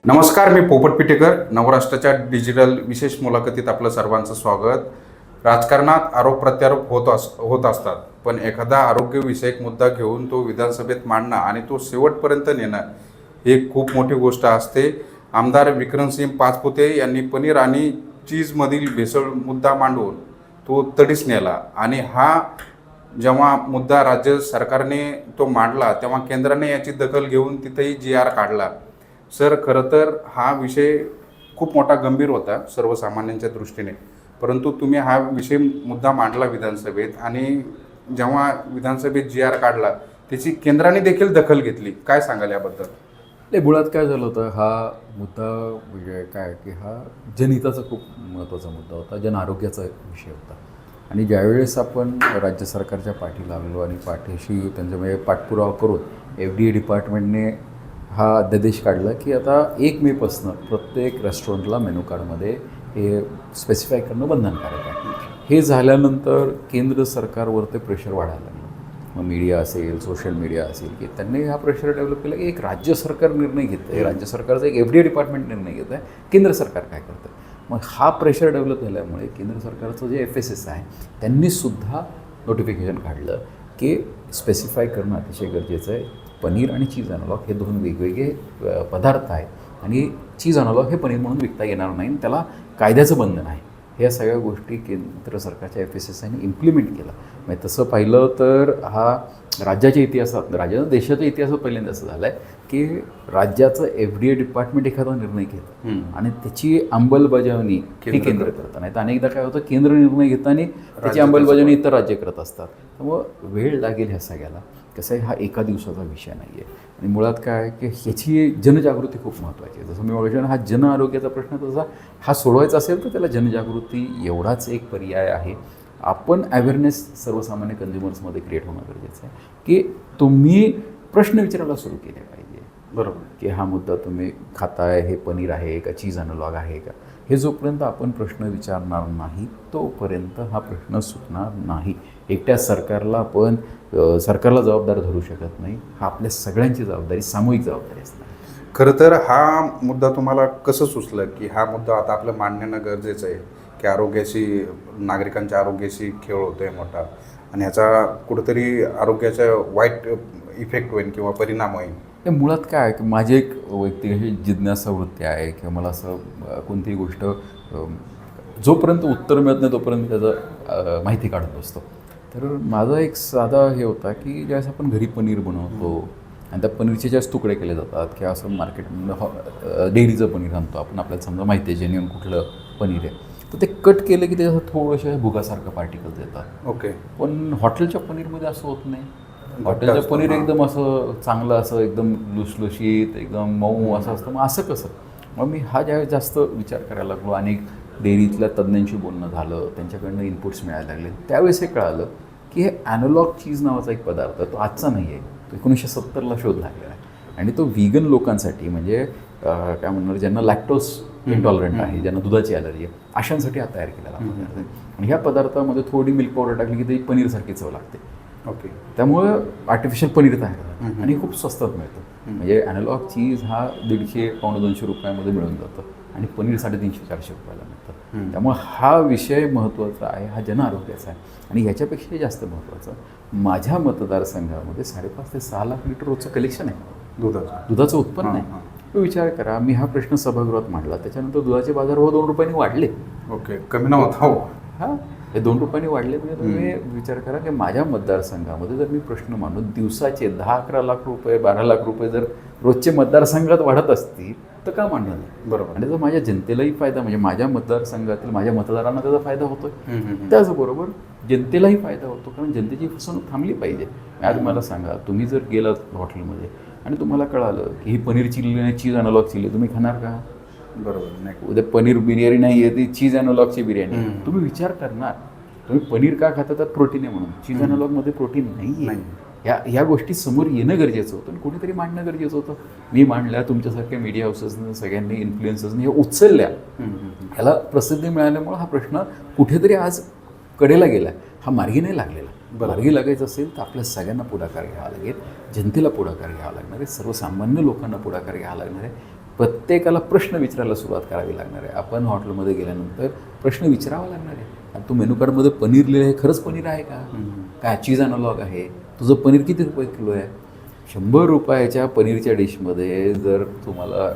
नमस्कार, मी पोपट पिटेकर. नवराष्ट्राच्या डिजिटल विशेष मुलाखतीत आपलं सर्वांचं स्वागत. राजकारणात आरोप प्रत्यारोप होत असतात, पण एखादा आरोग्यविषयक मुद्दा घेऊन तो विधानसभेत मांडणं आणि तो शेवटपर्यंत नेणं ही खूप मोठी गोष्ट असते. आमदार विक्रमसिंह पाचपुते यांनी पनीर आणि चीजमधील भेसळ मुद्दा मांडून तो तडीस नेला आणि हा जेव्हा मुद्दा राज्य सरकारने तो मांडला तेव्हा केंद्राने याची दखल घेऊन तिथेही GR काढला. सर, खरं तर हा विषय खूप मोठा गंभीर होता सर्वसामान्यांच्या दृष्टीने, परंतु तुम्ही हा विषय मुद्दा मांडला विधानसभेत आणि जेव्हा विधानसभेत GR काढला त्याची केंद्राने देखील दखल घेतली. काय सांगाल याबद्दल? नाही, मुळात काय झालं होतं, हा मुद्दा म्हणजे काय की हा जनहिताचा खूप महत्त्वाचा मुद्दा होता, जन आरोग्याचा विषय होता. आणि ज्यावेळेस आपण राज्य सरकारच्या पाठी लागलो आणि पाठीशी त्यांचा म्हणजे पाठपुरावा करून FDA डिपार्टमेंटने हा अध्यादेश काढला की आता 1 मेपासून प्रत्येक रेस्टॉरंटला मेनू कार्डमध्ये हे स्पेसिफाय करणं बंधनकारक आहे. हे झाल्यानंतर केंद्र सरकारवर ते प्रेशर वाढायला लागलं. मग मीडिया असेल, सोशल मीडिया असेल, की त्यांनी हा प्रेशर डेव्हलप केला की एक राज्य सरकार निर्णय घेतं आहे, राज्य सरकारचा एक FDA डिपार्टमेंट निर्णय घेतं आहे, केंद्र सरकार काय करतं. मग हा प्रेशर डेव्हलप झाल्यामुळे केंद्र सरकारचं जे FSS आहे त्यांनीसुद्धा नोटिफिकेशन काढलं की स्पेसिफाय करणं अतिशय गरजेचं आहे. पनीर आणि चीज अनलॉग हे 2 वेगवेगळे पदार्थ आहेत आणि चीज अनलॉग हे पनीर म्हणून विकता येणार नाही, त्याला कायद्याचं बंधन आहे. ह्या सगळ्या गोष्टी केंद्र सरकारच्या FSSने इम्प्लिमेंट केलं. म्हणजे तसं पाहिलं तर हा राज्याच्या इतिहासात, देशाच्या इतिहासात पहिल्यांदा असं झालं आहे की राज्याचं FDA डिपार्टमेंट एखादा निर्णय घेतं आणि त्याची अंमलबजावणी हे केंद्र करतं. नाही तर अनेकदा काय होतं, केंद्र निर्णय घेतं आणि त्याची अंमलबजावणी इतर राज्य करत असतात. त्यामुळं वेळ लागेल ह्या सगळ्याला. कसं आहे, हा एका दिवसाचा विषय नाही आहे आणि मुळात काय आहे की ह्याची जनजागृती खूप महत्त्वाची आहे. जसं मी बघितलं, हा जन आरोग्याचा प्रश्न तसा हा सोडवायचा असेल तर त्याला जनजागृती एवढाच एक पर्याय आहे. आपण अवेअरनेस सर्वसामान्य कन्झ्युमर्समध्ये क्रिएट होणं गरजेचं आहे की तुम्ही प्रश्न विचारायला सुरू केले पाहिजे. बरोबर की हा मुद्दा तुम्ही खाताय, हे पनीर आहे का, चीज अनलॉग आहे का, हे जोपर्यंत आपण प्रश्न विचारणार नाही तोपर्यंत हा प्रश्न सुटणार नाही. एकट्या सरकारला जबाबदार धरू शकत नाही. हा आपल्या सगळ्यांची जबाबदारी, सामूहिक जबाबदारी असणार. खरं तर हा मुद्दा तुम्हाला कसं सुचलं की हा मुद्दा आता आपलं मांडणं गरजेचं आहे की आरोग्याशी, नागरिकांच्या आरोग्याशी खेळ होतो आहे मोठा आणि ह्याचा कुठंतरी आरोग्याचा वाईट इफेक्ट होईल किंवा परिणाम होईल. हे मुळात काय आहे की माझी एक वैयक्तिक अशी जिज्ञासा वृत्ती आहे किंवा मला असं कोणतीही गोष्ट जोपर्यंत उत्तर मिळत नाही तोपर्यंत त्याचं माहिती काढत असतो. तर माझा एक साधा हे होता की ज्यावेळेस आपण घरी पनीर बनवतो आणि त्या पनीरचे ज्यावेळेस तुकडे केले जातात किंवा असं मार्केटमध्ये डेअरीचं पनीर आणतो आपण, आपल्याला समजा माहिती आहे जेन्युइन कुठलं पनीर आहे, तर ते कट केलं की त्याच्यात थोडंसं भुगासारखं पार्टिकल्स येतात. ओके. पण हॉटेलच्या पनीरमध्ये असं होत नाही. हॉटेलचं पनीर एकदम असं चांगलं, असं एकदम लुसलुशीत, एकदम मऊ असं असतं. मग असं कसं? मग मी हा ज्यावेळेस जास्त विचार करायला लागलो, अनेक डेअरीतल्या तज्ज्ञांशी बोलणं झालं, त्यांच्याकडनं इनपुट्स मिळायला लागले, त्यावेळेस हे कळालं की हे ॲनोलॉग चीज नावाचा एक पदार्थ तो आजचा नाही आहे, तो 1970ला शोध लागलेला आहे आणि तो व्हीगन लोकांसाठी, म्हणजे काय म्हणणार, ज्यांना लॅक्टोज इंटॉलरंट आहे, ज्यांना दुधाची ॲलर्जी आहे, अशांसाठी हा तयार केलेला पदार्थ आहे. आणि ह्या पदार्थामध्ये थोडी मिल्क पावडर टाकली की ती पनीरसारखी चव लागते. ओके. त्यामुळं आर्टिफिशियल पनीर तयार करतात आणि खूप स्वस्तात मिळतं. म्हणजे ॲनलॉग चीज हा 150-200 रुपयामध्ये मिळून जातं आणि पनीर 350-400 रुपयाला मिळतं. त्यामुळे हा विषय महत्त्वाचा आहे, हा जन आरोग्याचा आहे. आणि ह्याच्यापेक्षाही जास्त महत्त्वाचं, माझ्या मतदारसंघामध्ये 5.5 ते 6 लाख लिटर रोजचं कलेक्शन आहे, दुधाचं उत्पन्न आहे. तो विचार करा, मी हा प्रश्न सभागृहात मांडला, त्याच्यानंतर दुधाचे बाजारभाव 2 रुपयांनी वाढले. ओके, कमी नव्हता. हो, हां, हे 2 रुपयांनी वाढले. म्हणजे तुम्ही विचार करा की माझ्या मतदारसंघामध्ये जर मी प्रश्न मांडून दिवसाचे 10-11 लाख रुपये, 12 लाख रुपये जर रोजचे मतदारसंघात वाढत असतील तर का मांडणार नाही? बरोबर. आणि त्याचा माझ्या जनतेलाही फायदा, म्हणजे माझ्या मतदारसंघातील माझ्या मतदारांना त्याचा फायदा होतोय, त्याचबरोबर जनतेलाही फायदा होतो, कारण जनतेची फसवणूक थांबली पाहिजे. आज मला सांगा, तुम्ही जर गेलात हॉटेलमध्ये आणि तुम्हाला कळालं की ही पनीर चिल्ली आणि चीज अनलॉग चिल्ली, तुम्ही खाणार का? बरोबर नाही. उद्या पनीर बिर्याणी नाही आहे, ती चीज अनलॉगची बिर्याणी, तुम्ही विचार करणार. तुम्ही पनीर का खाता? तर प्रोटीन आहे म्हणून. चीज अनलॉगमध्ये प्रोटीन नाही आहे. ह्या गोष्टी समोर येणं गरजेचं होतं आणि कुठेतरी मांडणं गरजेचं होतं. मी मांडल्या, तुमच्यासारख्या मीडिया हाऊसेसनं, सगळ्यांनी, इन्फ्लुएन्सर्सनी हे उचलल्या, ह्याला प्रसिद्धी मिळाल्यामुळं हा प्रश्न कुठेतरी आज कडेला गेला. हा मार्गी नाही लागलेला. मार्गी लागायचं असेल तर आपल्या सगळ्यांना पुढाकार घ्यावा लागेल, जनतेला पुढाकार घ्यावा लागणार आहे, सर्वसामान्य लोकांना पुढाकार घ्यावा लागणार आहे. प्रत्येकाला प्रश्न विचारायला सुरुवात करावी लागणार आहे. आपण हॉटेलमध्ये गेल्यानंतर प्रश्न विचारावा लागणार आहे. आणि तू मेनू कार्डमध्ये पनीर लिहिलं आहे, खरंच पनीर आहे का? काय चीज अनलॉग आहे? तुझं पनीर किती रुपये किलो आहे? 100 रुपयाच्या पनीरच्या डिशमध्ये जर तुम्हाला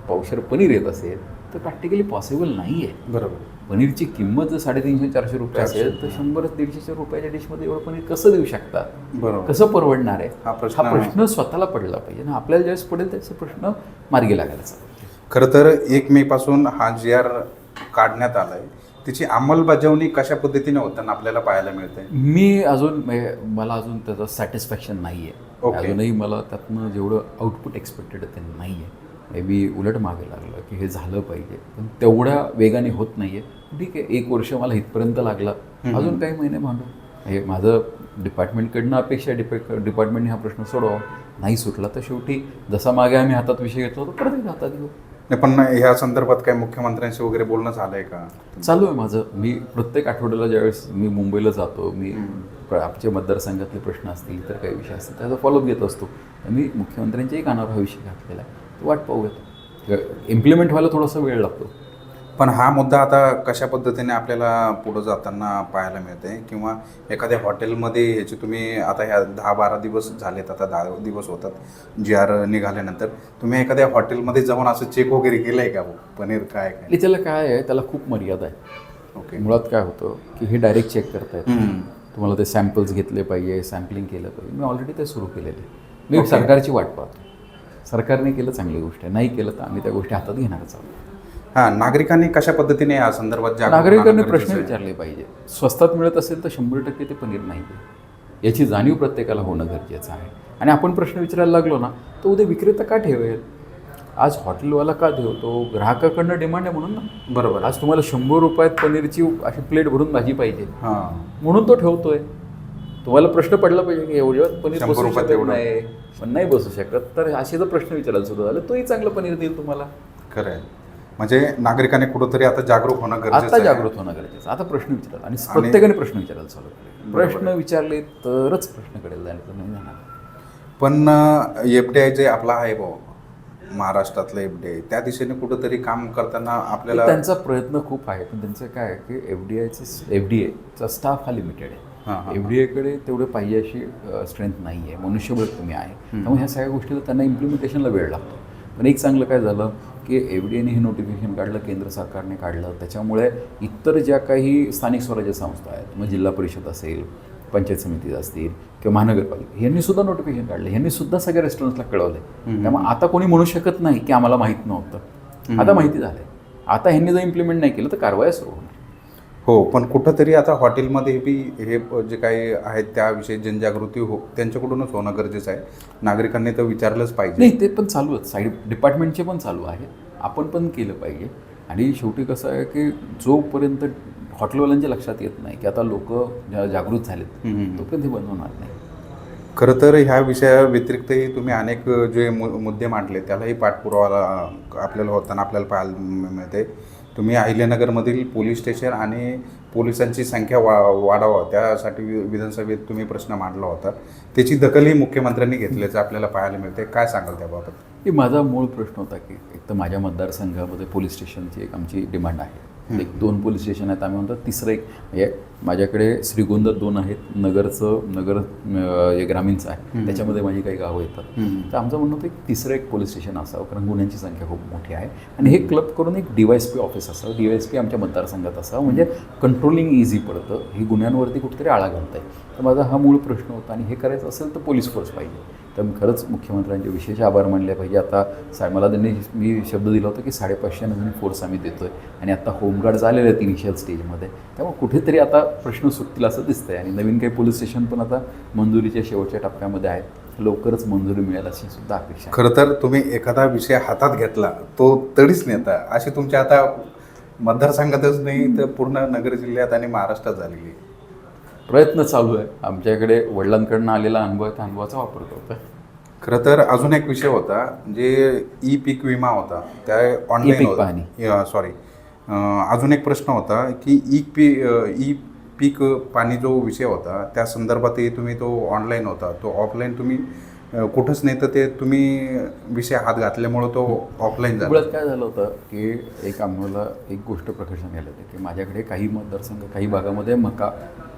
पावशेर पनीर येत असेल तर प्रॅक्टिकली पॉसिबल नाही आहे. बरोबर. पनीरची किंमत जर 350-400 रुपये असेल तर 100-150 रुपयाच्या डिशमध्ये एवढं पनीर कसं देऊ शकता? बरोबर. कसं परवडणार आहे? हा प्रश्न स्वतःला पडला पाहिजे ना. आपल्याला ज्यावेळेस पडेल त्याचे प्रश्न मार्गी लागायला. खरं तर 1 मे पासून हा GR काढण्यात आला आहे, त्याची अंमलबजावणी कशा पद्धतीने होताना आपल्याला पाहायला मिळते? मला अजून त्याचं सॅटिस्फॅक्शन नाही आहे. ओके. अजूनही मला त्यातनं जेवढं आउटपुट एक्सपेक्टेड आहे ते नाही आहे. मे बी उलट मागे लागलं की हे झालं पाहिजे, पण तेवढ्या वेगाने होत नाही आहे. ठीक आहे, 1 वर्ष मला इथपर्यंत लागला, अजून काही महिने भांडू. हे माझं डिपार्टमेंटकडनं अपेक्षा डिपार्टमेंटने हा प्रश्न सोडवा. नाही सुटला तर शेवटी जसा मागे आम्ही हातात विषय घेतला होता परत एकदा हातात घेऊ. नाही, पण ह्या संदर्भात काय मुख्यमंत्र्यांशी वगैरे बोलणं झालं आहे का? चालू आहे माझं. मी प्रत्येक आठवड्याला ज्यावेळेस मी मुंबईला जातो, मी आमच्या मतदारसंघातले प्रश्न असतील तर काही विषय असतील त्याचा फॉलोअप घेत असतो. मी मुख्यमंत्र्यांच्याही कानावर हा विषय घातलेला आहे. तो वाट पाहूयात. इम्प्लिमेंट व्हायला थोडासा वेळ लागतो. पण हा मुद्दा आता कशा पद्धतीने आपल्याला पुढं जाताना पाहायला मिळते, किंवा एखाद्या हॉटेलमध्ये ह्याची तुम्ही आता ह्या 10-12 दिवस झालेत, आता 10 दिवस होतात GR निघाल्यानंतर, तुम्ही एखाद्या हॉटेलमध्ये जाऊन असं चेक वगैरे केलं आहे का पनीर काय काय? त्याला काय आहे, त्याला खूप मर्यादा आहे. ओके. मुळात काय होतं की हे डायरेक्ट चेक करतायत. तुम्हाला ते सॅम्पल्स घेतले पाहिजे, सॅम्पलिंग केलं पाहिजे. मी ऑलरेडी ते सुरू केलेलं आहे. मी सरकारची वाट पाहतो. सरकारने केलं चांगली गोष्ट आहे, नाही केलं तर आम्ही त्या गोष्टी हातात घेणारच आहोत. हां, नागरिकांनी कशा पद्धतीने या संदर्भात नागरिकांनी प्रश्न विचारले पाहिजे. स्वस्तात मिळत असेल तर 100% ते पनीर नाही आहे याची जाणीव प्रत्येकाला होणं गरजेचं आहे. आणि आपण प्रश्न विचारायला लागलो ना तर उद्या विक्रेता का ठेवेल? आज हॉटेलवाला का ठेवतो? ग्राहकाकडनं डिमांड आहे म्हणून ना. बरोबर. आज तुम्हाला 100 रुपयात पनीरची अशी प्लेट भरून भाजी पाहिजे म्हणून तो ठेवतोय. तुम्हाला प्रश्न पडला पाहिजे की एवढ्यात पनीर 100 बसू रुपयात शकत एवढं नाही, पण नाही बसू शकत, तर असे जर प्रश्न विचारायला सुरू झाले तोही चांगलं पनीर देईल तुम्हाला. खरं आहे. म्हणजे नागरिकांनी कुठंतरी आता जागरूक होणं गरजेचं आता आहे. जागृत होणं गरजेचं. आता प्रश्न विचारतात आणि प्रत्येकाने प्रश्न विचारायला चालू केले. प्रश्न विचारले तरच प्रश्न कळेल, जायला तर नाही जाणार. पण FDI जे आपला आहे भाऊ, महाराष्ट्रातलं FDI, त्या दिशेने कुठंतरी काम करताना आपल्याला त्यांचा प्रयत्न खूप आहे. पण त्यांचं काय आहे की FDIचा स्टाफ हा लिमिटेड आहे. FDIकडे तेवढे पाहिजे अशी स्ट्रेंथ नाही आहे, मनुष्यबळ कमी आहे. त्यामुळे ह्या सगळ्या गोष्टीला त्यांना इम्प्लिमेंटेशनला वेळ लागतो. पण एक चांगलं काय झालं की FDIने हे नोटिफिकेशन काढलं, केंद्र सरकारने काढलं. त्याच्यामुळे इतर ज्या काही स्थानिक स्वराज्य संस्था आहेत, मग जिल्हा परिषद असेल, पंचायत समिती असतील किंवा महानगरपालिका, यांनी सुद्धा नोटिफिकेशन काढले, यांनी सुद्धा सगळ्या रेस्टॉरंट्सला कळवले. त्यामुळे आता कोणी म्हणू शकत नाही की आम्हाला माहीत नव्हतं. आता माहिती झालं. आता ह्यांनी जर इम्प्लिमेंट नाही केलं तर कारवाया सुरू होणार. हो, पण कुठंतरी आता हॉटेलमध्ये बी हे जे काही आहेत त्याविषयी जनजागृती त्यांच्याकडूनच होणं गरजेचं आहे. नागरिकांनी तर विचारलंच पाहिजे. नाही, ते पण चालू आहेत. साईड डिपार्टमेंटचे पण चालू आहे. आपण पण केलं पाहिजे. आणि शेवटी कसं आहे की जोपर्यंत हॉटेलवाल्यांच्या लक्षात येत नाही की आता लोक जागृत झालेत, तोपर्यंत हे बंद होणार नाही. खरं तर ह्या विषयाव्यतिरिक्तही तुम्ही अनेक जे मुद्दे मांडले त्यालाही पाठपुरावा आपल्याला होताना आपल्याला पाहायला मिळते. तुम्ही अहिल्यानगरमधील पोलीस स्टेशन आणि पोलिसांची संख्या वाढावा त्यासाठी विधानसभेत तुम्ही प्रश्न मांडला होता. त्याची दखलही मुख्यमंत्र्यांनी घेतल्याचं आपल्याला पाहायला मिळते. काय सांगाल त्याबाबत? की माझा मूळ प्रश्न होता की एक तर माझ्या मतदारसंघामध्ये पोलीस स्टेशनची एक आमची डिमांड आहे. 1-2 पोलीस स्टेशन आहेत. आम्ही म्हणतो तिसरं एक म्हणजे माझ्याकडे श्रीगोंद्यात 2 आहेत, नगर हे ग्रामीणचं आहे, त्याच्यामध्ये माझी काही गावं येतात. तर आमचं म्हणणं होतं एक तिसरं एक पोलीस स्टेशन असावं, कारण गुन्ह्यांची संख्या खूप मोठी आहे. आणि हे क्लब करून एक DYSP ऑफिस असावं, DYSP आमच्या मतदारसंघात असावं, म्हणजे कंट्रोलिंग इझी पडतं. ही गुन्ह्यांवरती कुठेतरी आळा घालता येईल. तर माझा हा मूळ प्रश्न होता. आणि हे करायचं असेल तर पोलीस फोर्स पाहिजे. तर खरंच मुख्यमंत्र्यांचे विशेष आभार मानले पाहिजे. आता मला त्यांनी मी शब्द दिला होता की 550 नवीन फोर्स आम्ही देतो आहे. आणि आता होमगार्ड झालेले आहेत इनिशियल स्टेजमध्ये. त्यामुळे कुठेतरी आता प्रश्न सुटतील असं दिसतं आहे. आणि नवीन काही पोलीस स्टेशन पण आता मंजुरीच्या शेवटच्या टप्प्यामध्ये आहेत. लवकरच मंजुरी मिळेल अशी सुद्धा अपेक्षा. खरं तर तुम्ही एखादा विषय हातात घेतला तो तडीच नेता अशी तुमच्या आता मतदारसंघातच नाही तर पूर्ण नगर जिल्ह्यात आणि महाराष्ट्रात झालेली प्रयत्न चालू आहे. आमच्याकडे वडिलांकडनं आलेला अनुभव आहे, त्या अनुभवाचा वापर करतो. खरं तर अजून एक विषय होता जे पीक विमा होता त्या ऑनलाईन सॉरी अजून एक प्रश्न होता की पीक पाणी जो विषय होता त्या संदर्भातही तुम्ही तो ऑनलाईन होता, तो ऑफलाईन तुम्ही कुठंच नाही तर ते तुम्ही विषय हात घातल्यामुळं तो ऑफलाईन झाला. मुळात काय झालं होतं की आम्हाला एक गोष्ट प्रकर्षाने आलं होतं की माझ्याकडे काही मतदारसंघ, काही भागामध्ये मका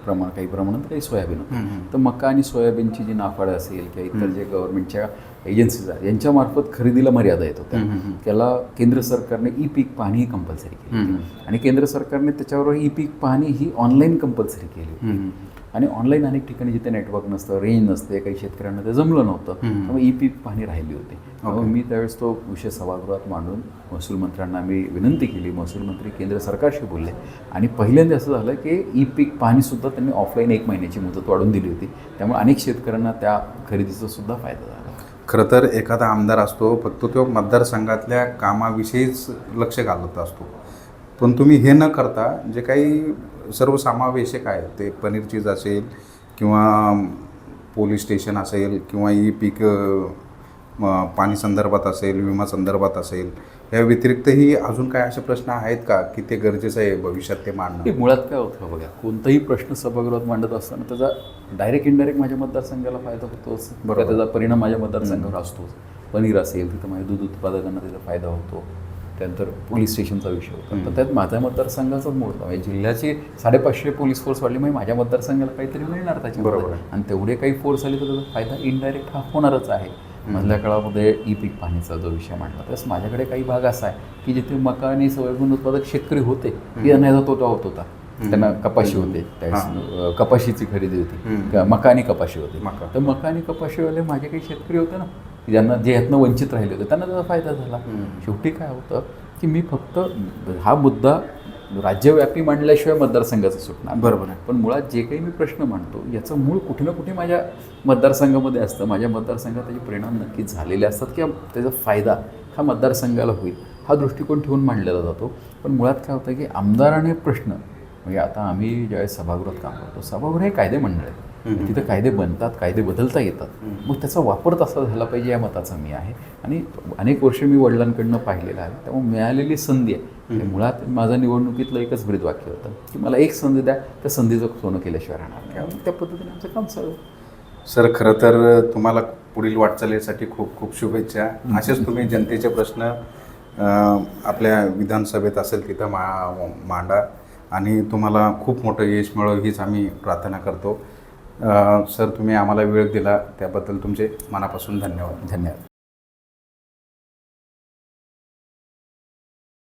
काही प्रमाणात, काही सोयाबीन होतं. तर मका आणि सोयाबीनची जी नाफाड असेल किंवा इतर जे गव्हर्नमेंटच्या एजन्सीज आहेत यांच्यामार्फत खरेदीला मर्यादा येत होत्या. त्याला केंद्र सरकारने ई पीक पाहणी कंपल्सरी केली आणि केंद्र सरकारने त्याच्यावर ई पीक पाहणी ही ऑनलाईन कंपल्सरी केली. आणि ऑनलाईन अनेक ठिकाणी जिथे नेटवर्क नसतं, रेंज नसते, काही शेतकऱ्यांना ते जमलं नव्हतं, त्यामुळे ई पीक पाहणी राहिली होती. त्यामुळे मी त्यावेळेस तो विषय सभागृहात मांडून महसूल मंत्र्यांना मी विनंती केली. महसूल मंत्री केंद्र सरकारशी बोलले आणि पहिल्यांदा असं झालं की ई पीक पाहणीसुद्धा त्यांनी ऑफलाईन 1 महिन्याची मुदत वाढवून दिली होती. त्यामुळे अनेक शेतकऱ्यांना त्या खरेदीचा सुद्धा फायदा झाला. खरं तर एखादा आमदार असतो फक्त तो मतदारसंघातल्या कामाविषयीच लक्ष घालत असतो, पण तुम्ही हे न करता जे काही सर्वसमावेशक आहे ते पनीर चीज असेल किंवा पोलीस स्टेशन असेल किंवा ई पीक पाणी संदर्भात असेल, विमा संदर्भात असेल, या व्यतिरिक्तही अजून काय असे प्रश्न आहेत का की ते गरजेचं आहे भविष्यात ते मांडणं? मुळात काय होतं बघा, कोणताही प्रश्न सभागृहात मांडत असताना त्याचा डायरेक्ट इनडायरेक्ट माझ्या मतदारसंघाला फायदा होतोच, बरोबर, त्याचा परिणाम माझ्या मतदारसंघावर असतोच. पनीर असेल तिथं माझ्या दूध उत्पादकांना त्याचा फायदा होतो. त्यानंतर पोलीस स्टेशनचा विषय होता, तर त्यात माझ्या मतदारसंघाचाच मोडता म्हणजे जिल्ह्याची 550 पोलीस फोर्स वाढली, म्हणजे माझ्या मतदारसंघाला काहीतरी मिळणार त्याच्याबरोबर. बरोबर. आणि तेवढे काही फोर्स आले तर त्याचा फायदा इनडायरेक्ट हा होणारच आहे. मधल्या काळामध्ये ई पीक पाहणीचा जो विषय मांडला, तसंच माझ्याकडे काही भाग असा आहे की जिथे मका आणि सोयाबीन उत्पादक शेतकरी होते की यांना याचा तोटा होत होता. त्यांना कपाशी होते, त्यावेळेस कपाशीची खरेदी होती, मका आणि कपाशी होती. तर मका आणि कपाशीवाले माझे काही शेतकरी होते ना, ज्यांना जे यातनं वंचित राहिले होते त्यांना त्याचा फायदा झाला. शेवटी काय होतं की मी फक्त हा मुद्दा राज्यव्यापी मांडल्याशिवाय मतदारसंघाचं सुटणार, बरोबर आहे. पण मुळात जे काही मी प्रश्न मांडतो याचं मूळ कुठे ना कुठे माझ्या मतदारसंघामध्ये असतं. माझ्या मतदारसंघात त्याचे परिणाम नक्कीच झालेले असतात किंवा त्याचा फायदा हा मतदारसंघाला होईल हा दृष्टिकोन ठेवून मांडलेला जातो. पण मुळात काय होतं की आमदाराने प्रश्न म्हणजे आता आम्ही ज्यावेळेस सभागृहात काम करतो, सभागृह हे कायदे मंडळ आहे, तिथं कायदे बनतात, कायदे बदलता येतात, मग त्याचा वापर तसा झाला पाहिजे या मताचा मी आहे. आणि अनेक वर्ष मी वडिलांकडनं पाहिलेलं आहे, त्यामुळे मिळालेली संधी आहे. मुळात माझं निवडणुकीतलं एकच ब्रीदवाक्य होतं की मला एक संधी द्या, त्या संधीचं सोनं केल्याशिवाय राहणार नाही. त्या पद्धतीने आमचं काम चालू. सर, खरं तर तुम्हाला पुढील वाटचालीसाठी खूप खूप शुभेच्छा. असेच तुम्ही जनतेचे प्रश्न आपल्या विधानसभेत असेल तिथं मांडा आणि तुम्हाला खूप मोठं यश मिळो हीच आम्ही प्रार्थना करतो. सर, तुम्ही आम्हाला वेळ दिला त्याबद्दल तुमचे मनापासून धन्यवाद. धन्यवाद.